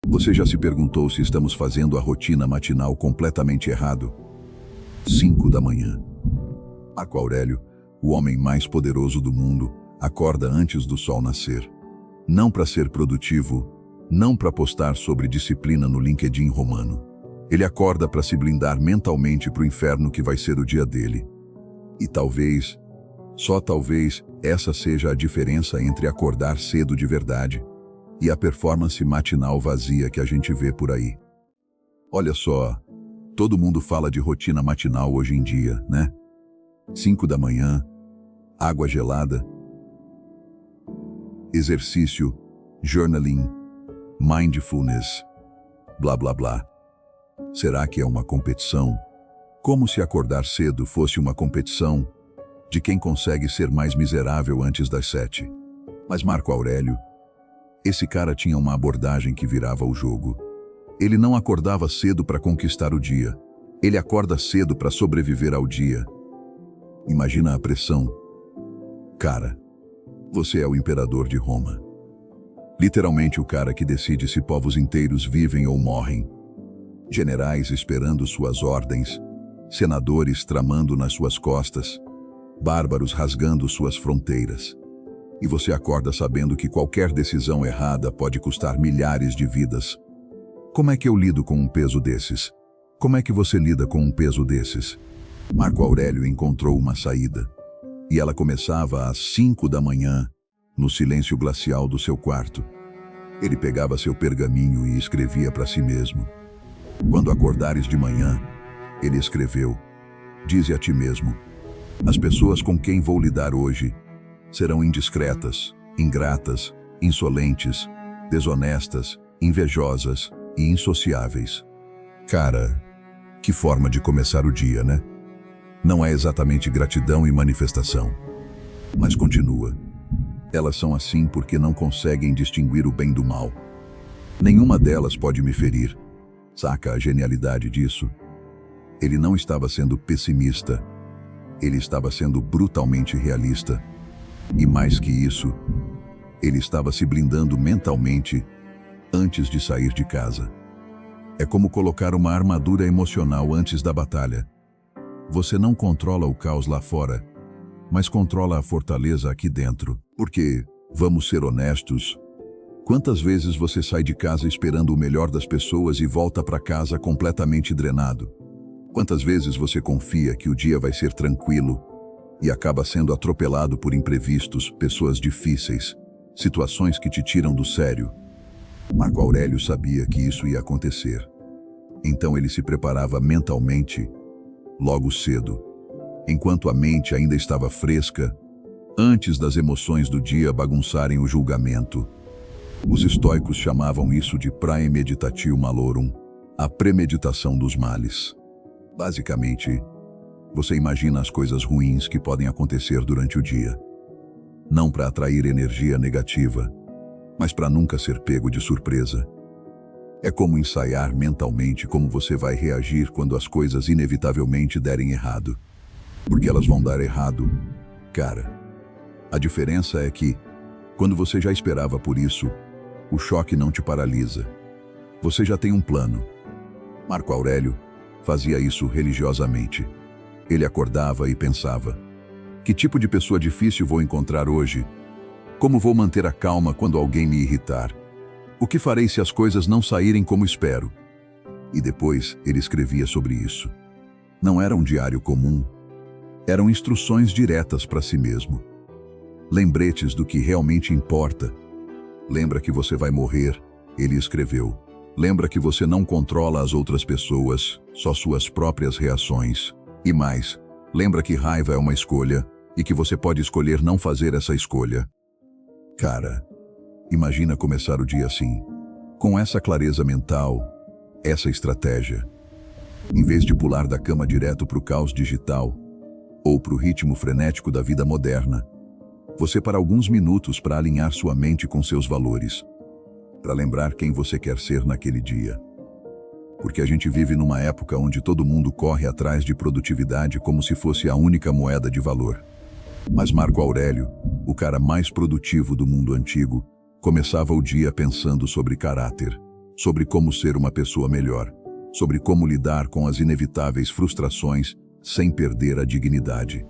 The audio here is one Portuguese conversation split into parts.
Você já se perguntou se estamos fazendo a rotina matinal completamente errado? 5 da manhã. Marco Aurélio, o homem mais poderoso do mundo, acorda antes do sol nascer. Não para ser produtivo, não para postar sobre disciplina no LinkedIn romano. Ele acorda para se blindar mentalmente para o inferno que vai ser o dia dele. E talvez, só talvez, essa seja a diferença entre acordar cedo de verdade e a performance matinal vazia que a gente vê por aí. Olha só, todo mundo fala de rotina matinal hoje em dia, né? 5 da manhã, água gelada, exercício, journaling, mindfulness, blá blá blá. Será que é uma competição? Como se acordar cedo fosse uma competição de quem consegue ser mais miserável antes das 7. Mas Marco Aurélio, esse cara tinha uma abordagem que virava o jogo. Ele não acordava cedo para conquistar o dia. Ele acorda cedo para sobreviver ao dia. Imagina a pressão. Cara, você é o imperador de Roma. Literalmente o cara que decide se povos inteiros vivem ou morrem. Generais esperando suas ordens, senadores tramando nas suas costas, bárbaros rasgando suas fronteiras. E você acorda sabendo que qualquer decisão errada pode custar milhares de vidas. Como é que eu lido com um peso desses? Como é que você lida com um peso desses? Marco Aurélio encontrou uma saída. E ela começava às 5 da manhã, no silêncio glacial do seu quarto. Ele pegava seu pergaminho e escrevia para si mesmo. Quando acordares de manhã, ele escreveu, dize a ti mesmo, as pessoas com quem vou lidar hoje serão indiscretas, ingratas, insolentes, desonestas, invejosas e insociáveis. Cara, que forma de começar o dia, né? Não é exatamente gratidão e manifestação. Mas continua. Elas são assim porque não conseguem distinguir o bem do mal. Nenhuma delas pode me ferir. Saca a genialidade disso? Ele não estava sendo pessimista. Ele estava sendo brutalmente realista. E mais que isso, ele estava se blindando mentalmente antes de sair de casa. É como colocar uma armadura emocional antes da batalha. Você não controla o caos lá fora, mas controla a fortaleza aqui dentro. Porque, vamos ser honestos, quantas vezes você sai de casa esperando o melhor das pessoas e volta para casa completamente drenado? Quantas vezes você confia que o dia vai ser tranquilo e acaba sendo atropelado por imprevistos, pessoas difíceis, situações que te tiram do sério? Marco Aurélio sabia que isso ia acontecer. Então ele se preparava mentalmente, logo cedo, enquanto a mente ainda estava fresca, antes das emoções do dia bagunçarem o julgamento. Os estoicos chamavam isso de praemeditatio malorum, a premeditação dos males. Basicamente, você imagina as coisas ruins que podem acontecer durante o dia. Não para atrair energia negativa, mas para nunca ser pego de surpresa. É como ensaiar mentalmente como você vai reagir quando as coisas inevitavelmente derem errado. Porque elas vão dar errado, cara. A diferença é que, quando você já esperava por isso, o choque não te paralisa. Você já tem um plano. Marco Aurélio fazia isso religiosamente. Ele acordava e pensava, que tipo de pessoa difícil vou encontrar hoje? Como vou manter a calma quando alguém me irritar? O que farei se as coisas não saírem como espero? E depois ele escrevia sobre isso. Não era um diário comum. Eram instruções diretas para si mesmo. Lembretes do que realmente importa. Lembra que você vai morrer, ele escreveu. Lembra que você não controla as outras pessoas, só suas próprias reações. E mais, lembra que raiva é uma escolha e que você pode escolher não fazer essa escolha. Cara, imagina começar o dia assim, com essa clareza mental, essa estratégia. Em vez de pular da cama direto para o caos digital, ou para o ritmo frenético da vida moderna, você para alguns minutos para alinhar sua mente com seus valores, para lembrar quem você quer ser naquele dia. Porque a gente vive numa época onde todo mundo corre atrás de produtividade como se fosse a única moeda de valor. Mas Marco Aurélio, o cara mais produtivo do mundo antigo, começava o dia pensando sobre caráter, sobre como ser uma pessoa melhor, sobre como lidar com as inevitáveis frustrações sem perder a dignidade.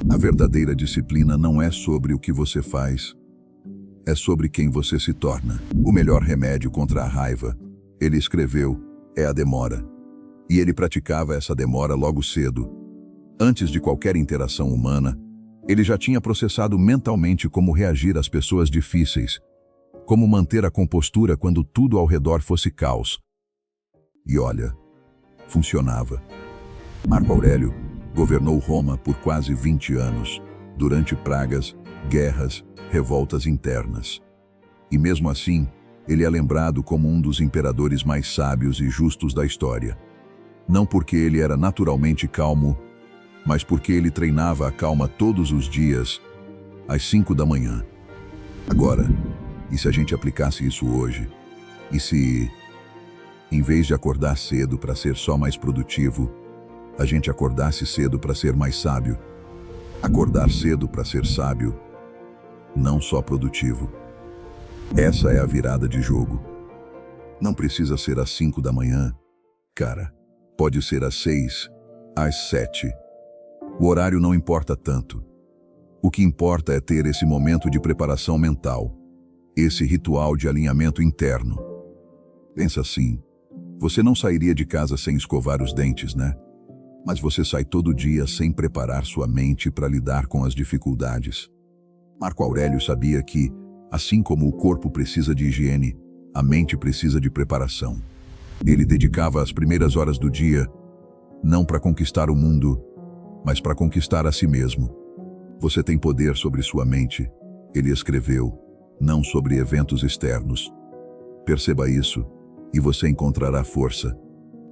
A verdadeira disciplina não é sobre o que você faz, é sobre quem você se torna. O melhor remédio contra a raiva, ele escreveu, é a demora. E ele praticava essa demora logo cedo. Antes de qualquer interação humana, ele já tinha processado mentalmente como reagir às pessoas difíceis, como manter a compostura quando tudo ao redor fosse caos. E olha, funcionava. Marco Aurélio governou Roma por quase 20 anos, durante pragas, guerras, revoltas internas. E mesmo assim, ele é lembrado como um dos imperadores mais sábios e justos da história. Não porque ele era naturalmente calmo, mas porque ele treinava a calma todos os dias, às 5 da manhã. Agora, e se a gente aplicasse isso hoje? E se, em vez de acordar cedo para ser só mais produtivo, a gente acordasse cedo para ser mais sábio? Acordar cedo para ser sábio, não só produtivo. Essa é a virada de jogo. Não precisa ser às 5 da manhã, cara. Pode ser às 6, às 7. O horário não importa tanto. O que importa é ter esse momento de preparação mental, esse ritual de alinhamento interno. Pensa assim, você não sairia de casa sem escovar os dentes, né? Mas você sai todo dia sem preparar sua mente para lidar com as dificuldades. Marco Aurélio sabia que, assim como o corpo precisa de higiene, a mente precisa de preparação. Ele dedicava as primeiras horas do dia, não para conquistar o mundo, mas para conquistar a si mesmo. Você tem poder sobre sua mente, ele escreveu, não sobre eventos externos. Perceba isso, e você encontrará força.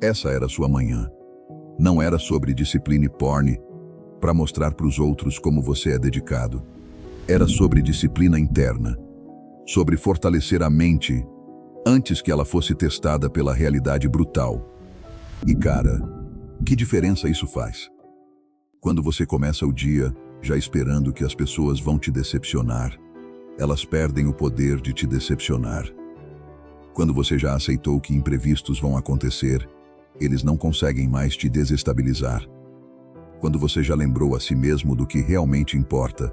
Essa era sua manhã. Não era sobre disciplina e porn, para mostrar para os outros como você é dedicado. Era sobre disciplina interna, sobre fortalecer a mente antes que ela fosse testada pela realidade brutal. E cara, que diferença isso faz? Quando você começa o dia já esperando que as pessoas vão te decepcionar, elas perdem o poder de te decepcionar. Quando você já aceitou que imprevistos vão acontecer, eles não conseguem mais te desestabilizar. Quando você já lembrou a si mesmo do que realmente importa,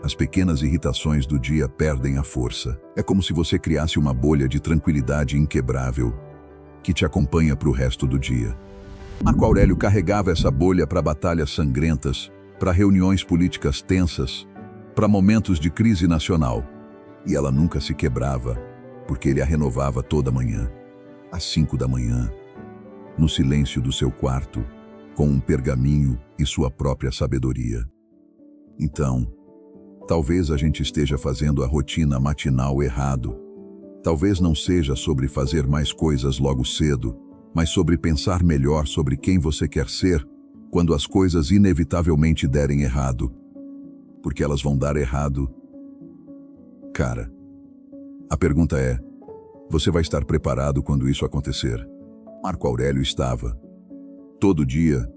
as pequenas irritações do dia perdem a força. É como se você criasse uma bolha de tranquilidade inquebrável que te acompanha para o resto do dia. Marco Aurélio carregava essa bolha para batalhas sangrentas, para reuniões políticas tensas, para momentos de crise nacional. E ela nunca se quebrava, porque ele a renovava toda manhã, às 5 da manhã, no silêncio do seu quarto, com um pergaminho e sua própria sabedoria. Então, talvez a gente esteja fazendo a rotina matinal errado. Talvez não seja sobre fazer mais coisas logo cedo, mas sobre pensar melhor sobre quem você quer ser quando as coisas inevitavelmente derem errado. Porque elas vão dar errado. Cara, a pergunta é, você vai estar preparado quando isso acontecer? Marco Aurélio estava, todo dia,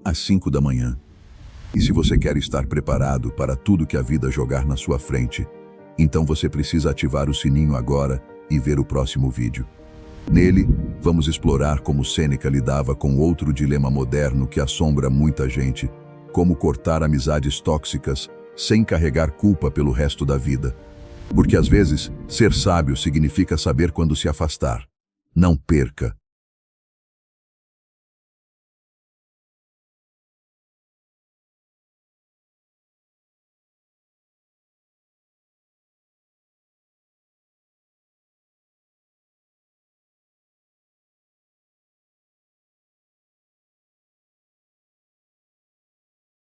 às 5 da manhã. E se você quer estar preparado para tudo que a vida jogar na sua frente, então você precisa ativar o sininho agora e ver o próximo vídeo. Nele, vamos explorar como Sêneca lidava com outro dilema moderno que assombra muita gente, como cortar amizades tóxicas sem carregar culpa pelo resto da vida. Porque às vezes, ser sábio significa saber quando se afastar. Não perca.